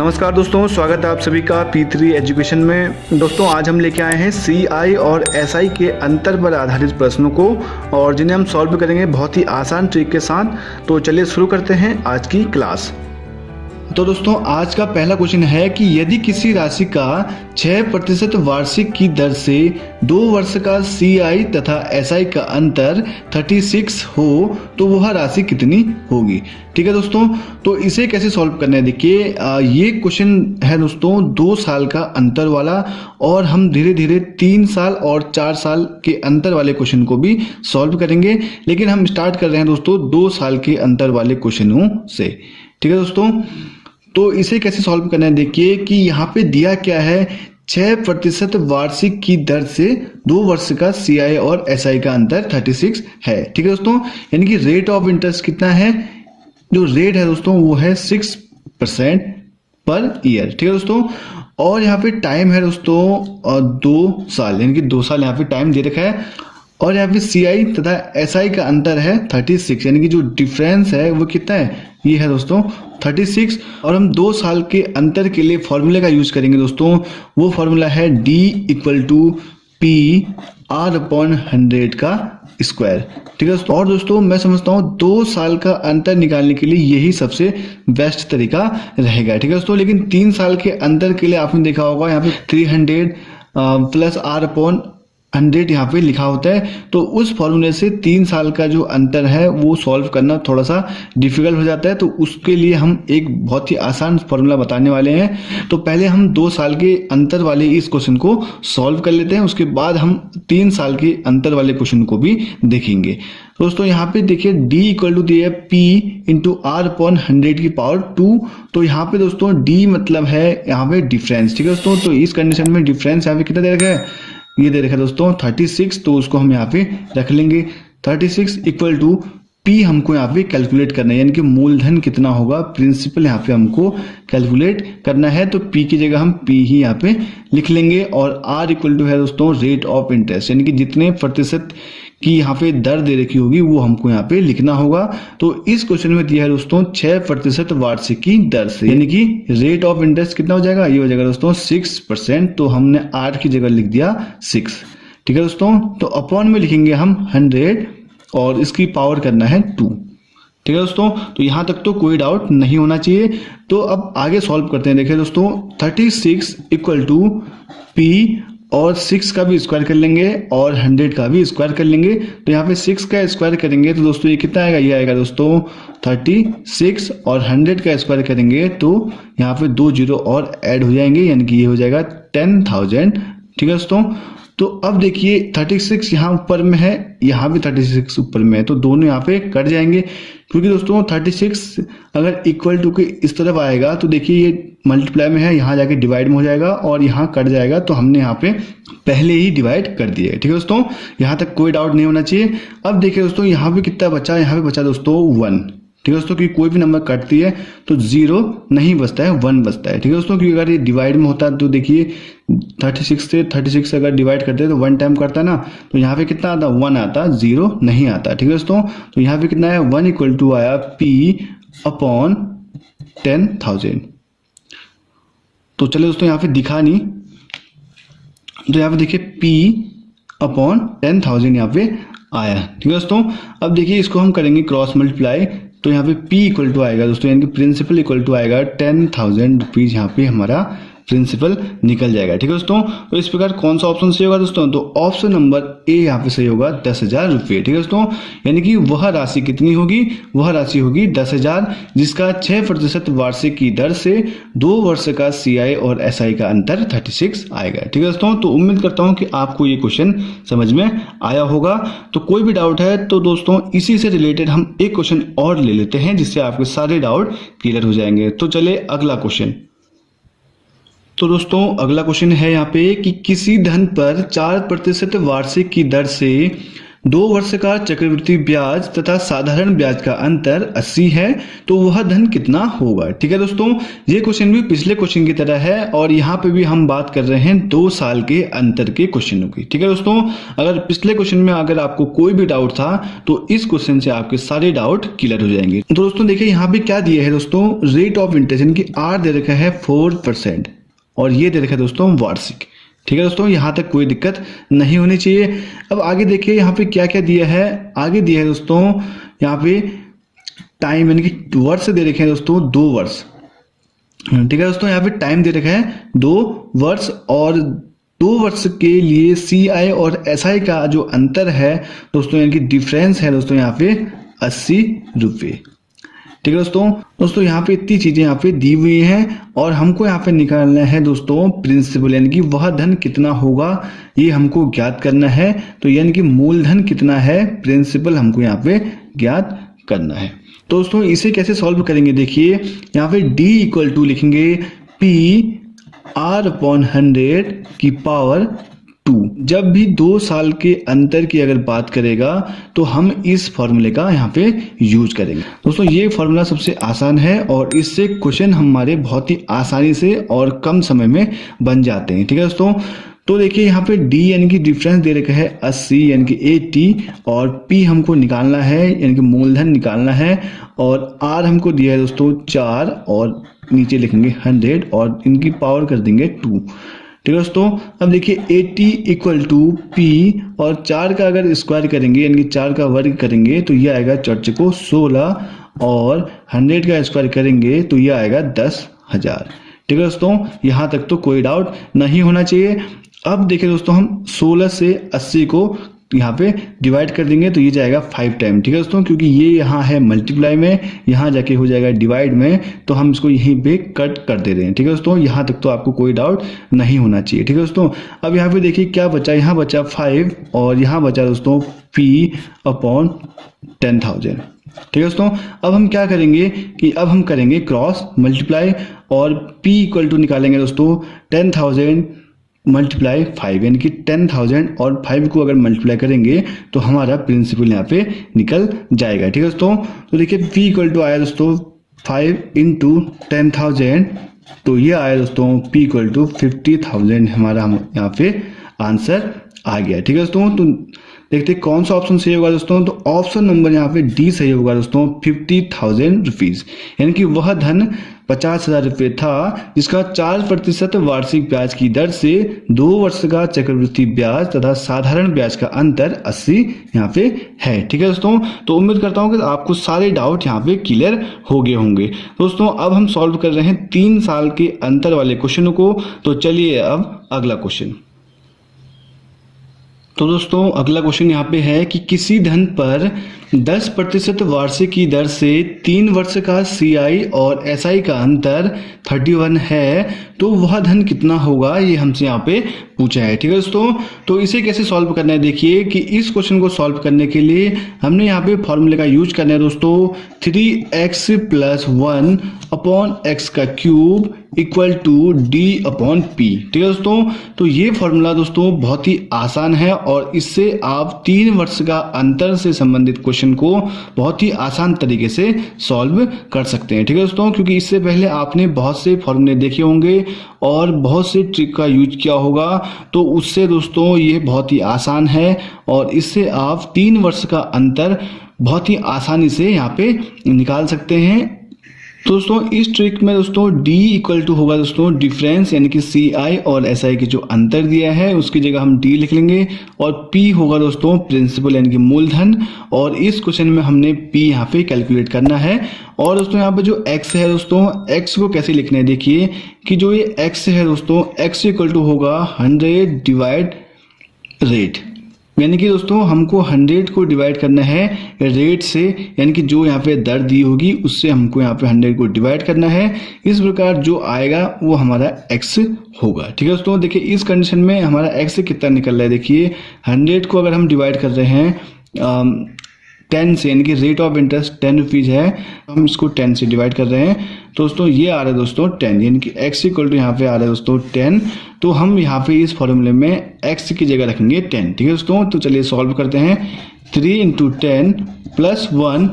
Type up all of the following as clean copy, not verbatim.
नमस्कार दोस्तों, स्वागत है आप सभी का P3 एजुकेशन में। दोस्तों आज हम लेके आए हैं CI और SI के अंतर पर आधारित प्रश्नों को और जिन्हें हम सॉल्व करेंगे बहुत ही आसान ट्रिक के साथ। तो चलिए शुरू करते हैं आज की क्लास। तो दोस्तों आज का पहला क्वेश्चन है कि यदि किसी राशि का 6% वार्षिक की दर से 2 वर्ष का CI तथा SI का अंतर 36 हो तो वह राशि कितनी होगी। ठीक है दोस्तों, तो इसे कैसे सॉल्व करना है। देखिए ये क्वेश्चन है दोस्तों 2 साल का अंतर वाला और हम धीरे धीरे 3 साल और 4 साल के अंतर वाले क्वेश्चन को भी सॉल्व करेंगे, लेकिन हम स्टार्ट कर रहे हैं दोस्तों 2 साल के अंतर वाले क्वेश्चनों से। ठीक है दोस्तों, तो इसे कैसे सॉल्व करना है। देखिए कि यहाँ पे दिया क्या है, 6% वार्षिक की दर से 2 वर्ष का CI और SI का अंतर 36 है। ठीक है दोस्तों, यानी कि रेट ऑफ इंटरेस्ट कितना है, जो रेट है दोस्तों वो है 6% पर ईयर। ठीक है दोस्तों, और यहाँ पे टाइम है दोस्तों 2 साल, यानी कि 2 साल यहाँ पे टाइम दे रखा है। और यहाँ पे CI तथा SI का अंतर है 36, यानी कि जो डिफरेंस है वो कितना है, ये है दोस्तों 36। और हम 2 साल के अंतर के लिए फॉर्मूले का यूज करेंगे दोस्तों, वो फॉर्मूला है D = PR/100 का स्क्वायर। ठीक है दोस्तों, और दोस्तों मैं समझता हूँ 2 साल का अंतर निकालने के लिए यही सबसे बेस्ट तरीका रहेगा। ठीक है दोस्तों, लेकिन 3 साल के अंतर के लिए आपने देखा होगा यहाँ पे 300 + R/100 यहाँ पे लिखा होता है। तो उस फॉर्मूले से 3 साल का जो अंतर है वो सॉल्व करना थोड़ा सा डिफिकल्ट हो जाता है, तो उसके लिए हम एक बहुत ही आसान फॉर्मूला बताने वाले हैं। तो पहले हम 2 साल के अंतर वाले इस क्वेश्चन को सॉल्व कर लेते हैं, उसके बाद हम 3 साल के अंतर वाले क्वेश्चन को भी देखेंगे। दोस्तों यहाँ पे देखिए D = दिया है P × R/100 की पावर 2। तो यहाँ पे दोस्तों D मतलब है यहाँ पे डिफरेंस। ठीक है दोस्तों, तो इस कंडीशन में डिफरेंस यहाँ पे कितना दे रखा है, ये दे रखा है दोस्तों 36। तो उसको हम यहाँ पे रख लेंगे 36 = P हमको यहाँ पे कैलकुलेट करना है, यानी कि मूलधन कितना होगा, प्रिंसिपल यहाँ पे हमको कैलकुलेट करना है। तो P की जगह हम P ही यहाँ पे लिख लेंगे। और R = है दोस्तों रेट ऑफ इंटरेस्ट, यानी कि जितने प्रतिशत की यहाँ पे दर दे रखी होगी वो हमको यहाँ पे लिखना होगा। तो इस क्वेश्चन में दिया है दोस्तों 6% वार्षिक की दर से, यानी कि रेट ऑफ इंटरेस्ट कितना हो जाएगा, ये हो जाएगा दोस्तों 6%। तो हमने R की जगह लिख दिया 6। ठीक है दोस्तों, तो अपॉन में लिखेंगे हम 100 और इसकी पावर करना है 2। ठीक है दोस्तों, तो यहाँ तक तो कोई डाउट नहीं होना चाहिए। तो अब आगे सॉल्व करते हैं। देखिए दोस्तों 36 = P और 6 का भी स्क्वायर कर लेंगे और 100 का भी स्क्वायर कर लेंगे। तो यहाँ पे 6 का स्क्वायर करेंगे तो दोस्तों ये कितना आएगा, ये आएगा दोस्तों 36। और 100 का स्क्वायर करेंगे तो यहाँ पे 2 0 और ऐड हो जाएंगे, यानी कि ये हो जाएगा 10,000। ठीक है दोस्तों, तो अब देखिए 36 यहाँ ऊपर में है, यहाँ भी 36 ऊपर में है, तो दोनों यहाँ पे कट जाएंगे। क्योंकि दोस्तों 36 अगर इक्वल टू के इस तरफ आएगा तो देखिए ये मल्टीप्लाई में है, यहाँ जाके डिवाइड में हो जाएगा और यहाँ कट जाएगा। तो हमने यहाँ पे पहले ही डिवाइड कर दिया है। ठीक है दोस्तों, यहाँ तक कोई डाउट नहीं होना चाहिए। अब देखिए दोस्तों यहाँ पे कितना बचा, यहाँ पे बचा दोस्तों 1। ठीक है दोस्तों, क्योंकि कोई भी नंबर काटती है तो 0 नहीं बचता है, 1 बचता है। ठीक है दोस्तों, क्योंकि अगर ये डिवाइड में होता है तो देखिए 36 से अगर डिवाइड करते हैं तो 1 टाइम करता है ना, तो यहाँ पे कितना आता, 1 आता, 0 नहीं आता। ठीक है दोस्तों, तो यहाँ पे कितना है 1 = आया P/10,000। तो चलिए दोस्तों यहाँ पे दिखा नहीं, तो यहाँ पे देखिए P/10,000 यहाँ पे आया। ठीक है दोस्तों, अब देखिए इसको हम करेंगे क्रॉस मल्टीप्लाई। तो यहाँ पे P = आएगा दोस्तों, यानी कि प्रिंसिपल = आएगा 10,000 रुपीज, यहाँ पे हमारा प्रिंसिपल निकल जाएगा। ठीक है दोस्तों, तो इस प्रकार कौन सा ऑप्शन सही होगा दोस्तों, तो ऑप्शन नंबर ए यहाँ पे सही होगा 10,000 रुपये। ठीक है दोस्तों, यानी कि वह राशि कितनी होगी, वह राशि होगी 10,000, जिसका 6% वार्षिक की दर से 2 वर्ष का CI और SI का अंतर 36 आएगा। ठीक है दोस्तों, तो उम्मीद करता हूँ कि आपको ये क्वेश्चन समझ में आया होगा। तो कोई भी डाउट है तो दोस्तों इसी से रिलेटेड हम एक क्वेश्चन और ले लेते हैं, जिससे आपके सारे डाउट क्लियर हो जाएंगे। तो चलिए अगला क्वेश्चन। तो दोस्तों अगला क्वेश्चन है यहाँ पे कि किसी धन पर 4% वार्षिक की दर से 2 वर्ष का चक्रवृद्धि ब्याज तथा साधारण ब्याज का अंतर 80 है तो वह धन कितना होगा। ठीक है दोस्तों, ये क्वेश्चन भी पिछले क्वेश्चन की तरह है और यहाँ पे भी हम बात कर रहे हैं 2 साल के अंतर के क्वेश्चनों की। ठीक है दोस्तों, अगर पिछले क्वेश्चन में अगर आपको कोई भी डाउट था तो इस क्वेश्चन से आपके सारे डाउट क्लियर हो जाएंगे। तो दोस्तों देखिए यहाँ पे क्या दिया है दोस्तों, रेट ऑफ इंटरेस्ट यानी कि आर दे रखा है 4% और ये दे रखा है दोस्तों वार्षिक। ठीक है दोस्तों, यहाँ तक कोई दिक्कत नहीं होनी चाहिए। अब आगे देखिए यहाँ पे क्या क्या दिया है। आगे दिया है दोस्तों यहाँ पे टाइम यानी कि वर्ष दे रखे हैं दोस्तों 2 वर्ष। ठीक है दोस्तों, यहाँ पे टाइम दे रखा है 2 वर्ष और 2 वर्ष के लिए CI और SI का जो अंतर है दोस्तों यानी कि डिफरेंस है दोस्तों यहाँ पे 80 रुपये। ठीक है दोस्तों यहाँ पे इतनी चीजें यहाँ पे दी हुई हैं और हमको यहाँ पे निकालना है दोस्तों प्रिंसिपल यानी कि वह धन कितना होगा ये हमको ज्ञात करना है। तो यानी कि मूलधन कितना है, प्रिंसिपल हमको यहाँ पे ज्ञात करना है। तो दोस्तों इसे कैसे सॉल्व करेंगे, देखिए यहाँ पे D इक्वल टू लिखेंगे PR/100 की पावर 2। जब भी 2 साल के अंतर की अगर बात करेगा तो हम इस फॉर्मूले का यहाँ पे यूज करेंगे। दोस्तों ये फॉर्मूला सबसे आसान है और इससे क्वेश्चन हमारे बहुत ही आसानी से और कम समय में बन जाते हैं। ठीक है दोस्तों, तो देखिए यहाँ पे D यानी कि डिफरेंस दे रखा है 80 यानी कि 80 और P हमको निकालना है यानी कि मूलधन निकालना है और R हमको दिया है दोस्तों 4 और नीचे लिखेंगे 100 और इनकी पावर कर देंगे 2। ठीक है दोस्तों, अब देखिए 80 इक्वल टू P और 4 का अगर स्क्वायर करेंगे यानी कि 4 का वर्ग करेंगे तो ये आएगा 4 को 16 और 100 का स्क्वायर करेंगे तो ये आएगा 10,000। ठीक है दोस्तों, यहाँ तक तो कोई डाउट नहीं होना चाहिए। अब देखिए दोस्तों हम 16 से 80 को यहाँ पे डिवाइड कर देंगे तो ये जाएगा 5 टाइम। ठीक है दोस्तों, क्योंकि ये यहाँ है मल्टीप्लाई में, यहाँ जाके हो जाएगा डिवाइड में, तो हम इसको यहीं पे कट कर दे रहे हैं। ठीक है दोस्तों, यहाँ तक तो आपको कोई डाउट नहीं होना चाहिए। ठीक है दोस्तों, अब यहाँ पे देखिए क्या बचा, यहाँ बचा 5 और यहाँ बचा दोस्तों P/10,000। ठीक है दोस्तों, अब हम क्या करेंगे कि अब हम करेंगे क्रॉस मल्टीप्लाई और P इक्वल टू निकालेंगे दोस्तों 10,000 मल्टीप्लाई 5 यानी कि 10,000 और 5 को अगर मल्टीप्लाई करेंगे तो हमारा प्रिंसिपल यहाँ पे निकल जाएगा। ठीक है दोस्तों, तो देखिए P इक्वल टू आया दोस्तों 5 इंटू 10,000 तो ये आया दोस्तों P इक्वल टू 50,000 हमारा यहाँ पे आंसर आ गया। ठीक है दोस्तों, तो देखते हैं कौन सा ऑप्शन सही होगा दोस्तों। तो ऑप्शन नंबर यहाँ पे D सही होगा दोस्तों, 50,000 रुपीज यानी कि वह धन 50,000 रुपये था जिसका 4% वार्षिक ब्याज की दर से 2 वर्ष का चक्रवृद्धि ब्याज तथा साधारण ब्याज का अंतर 80 यहाँ पे है। ठीक है दोस्तों, तो उम्मीद करता हूँ कि आपको सारे डाउट यहाँ पे क्लियर हो गए होंगे। दोस्तों अब हम सॉल्व कर रहे हैं 3 साल के अंतर वाले क्वेश्चनों को। तो चलिए अब अगला क्वेश्चन। तो दोस्तों अगला क्वेश्चन यहाँ पे है कि किसी धन पर 10% वार्षिक की दर से 3 वर्ष का CI और SI का अंतर 31 है तो वह धन कितना होगा, ये हमसे यहाँ पे पूछा है। ठीक है दोस्तों, तो इसे कैसे सॉल्व करना है, देखिए कि इस क्वेश्चन को सॉल्व करने के लिए हमने यहाँ पे फॉर्मूले का यूज करना है दोस्तों 3x + 1 अपॉन x का क्यूब इक्वल टू D/P। ठीक है दोस्तों, तो ये फॉर्मूला दोस्तों बहुत ही आसान है और इससे आप 3 वर्ष का अंतर से संबंधित क्वेश्चन को बहुत ही आसान तरीके से सॉल्व कर सकते हैं। ठीक है दोस्तों, क्योंकि इससे पहले आपने बहुत से फॉर्मूले देखे होंगे और बहुत से ट्रिक का यूज किया होगा, तो उससे दोस्तों ये बहुत ही आसान है और इससे आप 3 वर्ष का अंतर बहुत ही आसानी से यहाँ पे निकाल सकते हैं। तो दोस्तों इस ट्रिक में दोस्तों D इक्वल टू होगा दोस्तों डिफरेंस यानी कि CI और SI की जो अंतर दिया है उसकी जगह हम D लिख लेंगे और P होगा दोस्तों प्रिंसिपल यानी कि मूलधन और इस क्वेश्चन में हमने P यहाँ पे कैलकुलेट करना है। और दोस्तों यहाँ पे जो X है दोस्तों X को कैसे लिखना है, देखिए कि जो ये X है दोस्तों X इक्वल टू होगा 100 डिवाइड रेट यानी कि दोस्तों हमको 100 को डिवाइड करना है रेट से यानी कि जो यहाँ पे दर दी होगी उससे हमको यहाँ पे 100 को डिवाइड करना है। इस प्रकार जो आएगा वो हमारा x होगा। ठीक है दोस्तों, देखिए इस कंडीशन में हमारा x कितना निकल रहा है, देखिए 100 को अगर हम डिवाइड कर रहे हैं 10 से, यानी कि रेट ऑफ इंटरेस्ट 10 रुपीज़ है, हम इसको 10 से डिवाइड कर रहे हैं। तो दोस्तों ये आ रहा है दोस्तों 10, यानी कि x इक्वल टू यहाँ पे आ रहा है दोस्तों 10। तो हम यहाँ पे इस फॉर्मूले में x की जगह रखेंगे 10, ठीक है दोस्तों। तो चलिए सॉल्व करते हैं। 3 इंटू 10 प्लस 1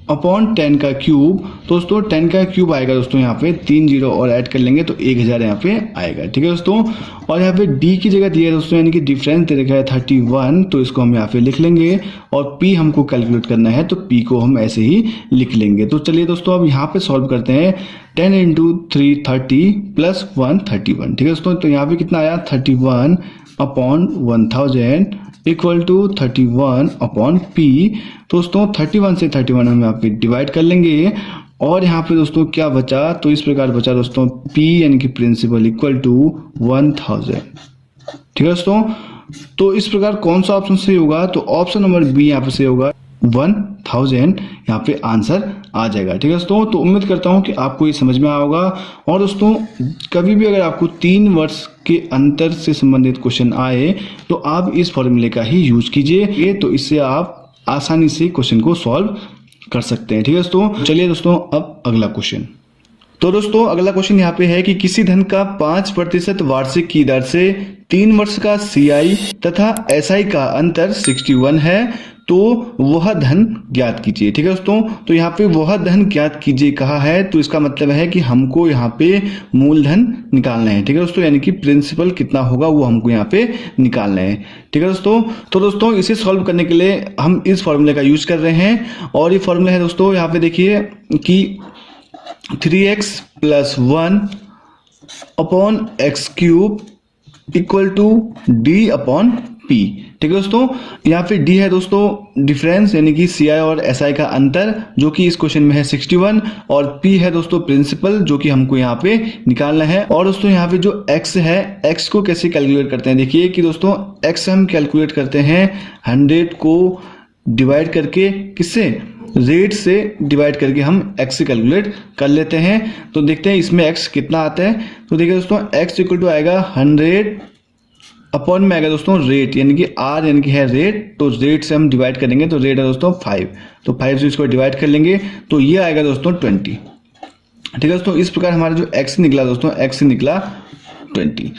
अपॉन 10 का क्यूब। दोस्तों 10 का क्यूब आएगा दोस्तों यहाँ पे 3 जीरो और ऐड कर लेंगे तो 1000 यहाँ पे आएगा, ठीक है दोस्तों। और यहाँ पे d की जगह दिया है दोस्तों, यानी कि डिफरेंस दे रखा है 31, तो इसको हम यहाँ पे लिख लेंगे। और p हमको कैलकुलेट करना है तो p को हम ऐसे ही लिख लेंगे। तो चलिए दोस्तों अब यहाँ पे सॉल्व करते हैं। 10 इंटू 3 30 प्लस 1 31, ठीक है दोस्तों। तो यहाँ पे कितना आया 31 upon 1000 equal to 31 upon p। दोस्तों 31 से 31 हम यहाँ पे डिवाइड कर लेंगे और यहाँ पे दोस्तों क्या बचा, तो इस प्रकार बचा दोस्तों p यानी कि प्रिंसिपल इक्वल टू 1000, ठीक है दोस्तों। तो इस प्रकार कौन सा ऑप्शन सही होगा, तो ऑप्शन नंबर बी यहाँ पे सही होगा, 1000 यहाँ पे आंसर आ जाएगा, ठीक है दोस्तों। तो उम्मीद करता हूँ कि आपको ये समझ में आया होगा। और दोस्तों कभी भी अगर आपको 3 वर्ष के अंतर से संबंधित क्वेश्चन आए तो आप इस फॉर्मूले का ही यूज कीजिए, तो इससे आप आसानी से क्वेश्चन को सॉल्व कर सकते हैं, ठीक है दोस्तों। चलिए दोस्तों अब अगला क्वेश्चन। तो दोस्तों अगला क्वेश्चन यहाँ पे है कि किसी धन का 5% वार्षिक की दर से 3 वर्ष का CI तथा SI का अंतर 61 है, तो वह धन ज्ञात कीजिए, ठीक है दोस्तों। तो यहाँ पे वह धन ज्ञात कीजिए कहा है, तो इसका मतलब है कि हमको यहाँ पे मूलधन निकालना है, ठीक है दोस्तों, यानी कि प्रिंसिपल कितना होगा वो हमको यहाँ पे निकालना है, ठीक है दोस्तों। तो दोस्तों इसे सॉल्व करने के लिए हम इस फॉर्मूले का यूज कर रहे हैं और ये फॉर्मूला है दोस्तों, यहाँ पे देखिए कि 3x plus 1 upon x cube equal to d upon p, ठीक है दोस्तों। यहाँ पे d है दोस्तों डिफरेंस, यानी कि CI और SI का अंतर, जो कि इस क्वेश्चन में है 61, और p है दोस्तों प्रिंसिपल, जो कि हमको यहाँ पे निकालना है। और दोस्तों यहाँ पे जो x है, x को कैसे कैलकुलेट करते हैं, देखिए कि दोस्तों x हम कैलकुलेट करते हैं 100 को डिवाइड करके, किससे, रेट से डिवाइड करके हम x से कैलकुलेट कर लेते हैं। तो देखते हैं इसमें x कितना आता है। तो देखिए दोस्तों x इक्वल टू आएगा 100 अपॉन में आएगा दोस्तों रेट, यानी कि r यानी कि है रेट, तो रेट से हम डिवाइड करेंगे, तो रेट है दोस्तों 5, तो 5 से इसको डिवाइड कर लेंगे तो ये आएगा दोस्तों 20, ठीक है दोस्तों। इस प्रकार हमारा जो x निकला दोस्तों, x निकला 20।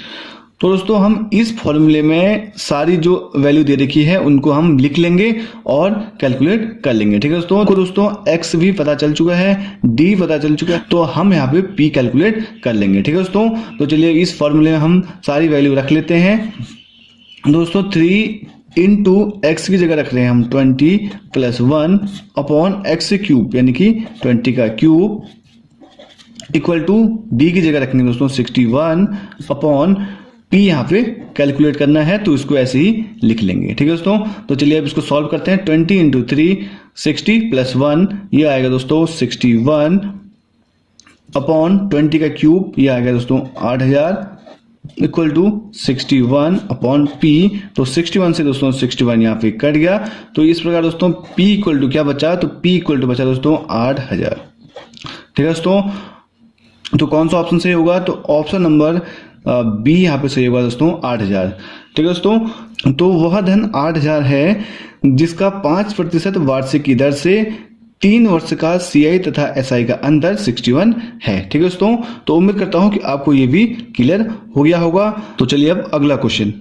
तो दोस्तों हम इस फॉर्मूले में सारी जो वैल्यू दे रखी है उनको हम लिख लेंगे और कैलकुलेट कर लेंगे, ठीक है दोस्तों। तो दोस्तों x भी पता चल चुका है, d पता चल चुका है, तो हम यहाँ पे p कैलकुलेट कर लेंगे, ठीक है दोस्तों। तो चलिए इस फॉर्मूले में हम सारी वैल्यू रख लेते हैं दोस्तों। 3 इंटू एक्स की जगह रख रहे हैं हम 20 प्लस 1 अपॉन एक्स क्यूब, यानी कि 20 का क्यूब इक्वल टू d की जगह रखेंगे दोस्तों 61 अपॉन p, यहाँ पे कैलकुलेट करना है तो इसको ऐसे ही लिख लेंगे, ठीक है दोस्तों। तो चलिए अब इसको सॉल्व करते हैं। 20 इंटू 3 60 प्लस 1, ये आएगा दोस्तों 61 अपॉन 20 का क्यूब, ये आएगा दोस्तों 8000 इक्वल टू 61 अपॉन p। तो 61 से दोस्तों 61 यहाँ पे कट गया, तो इस प्रकार दोस्तों p इक्वल टू क्या बचा, तो p इक्वल टू बचा दोस्तों 8000, ठीक है दोस्तों। तो कौन सा ऑप्शन सही होगा, तो ऑप्शन नंबर बी यहाँ पे सही होगा दोस्तों 8000, ठीक है दोस्तों। तो वह धन 8000 है जिसका 5% वार्षिक की दर से 3 वर्ष का CI तथा SI का अंतर 61 है, ठीक है दोस्तों। तो उम्मीद करता हूं कि आपको ये भी क्लियर हो गया होगा। तो चलिए अब अगला क्वेश्चन।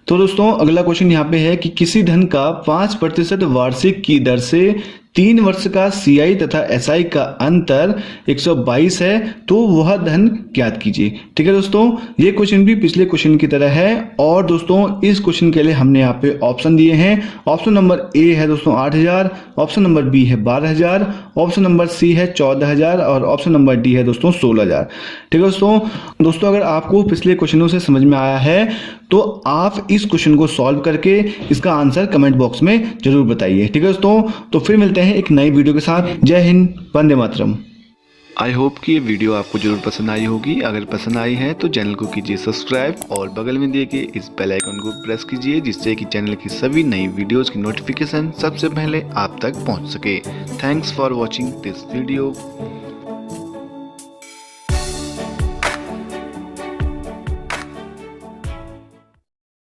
तो दोस्तों अगला क्वेश्चन यहाँ पे है कि किसी धन का 5% वार्षिक की दर से 3 वर्ष का CI तथा SI का अंतर 122 है, तो वह धन ज्ञात कीजिए, ठीक है दोस्तों। ये क्वेश्चन भी पिछले क्वेश्चन की तरह है और दोस्तों इस क्वेश्चन के लिए हमने यहाँ पे ऑप्शन दिए हैं। ऑप्शन नंबर ए है दोस्तों 8000, ऑप्शन नंबर बी है 12000, ऑप्शन नंबर सी है 14000 और ऑप्शन नंबर डी है दोस्तों 16000, ठीक है दोस्तों। अगर आपको पिछले क्वेश्चनों से समझ में आया है तो आप इस क्वेश्चन को सॉल्व करके इसका आंसर कमेंट बॉक्स में जरूर बताइए, ठीक है दोस्तों। तो फिर मिलते हैं एक नई वीडियो के साथ। जय हिंद, वंदे मातरम। आई होप कि ये वीडियो आपको जरूर पसंद आई होगी। अगर पसंद आई है तो चैनल को कीजिए सब्सक्राइब और बगल में दिए गए इस बेल आइकन को प्रेस कीजिए, जिससे कि चैनल की सभी नई वीडियोस की नोटिफिकेशन सबसे पहले आप तक पहुंच सके। Thanks for watching this video.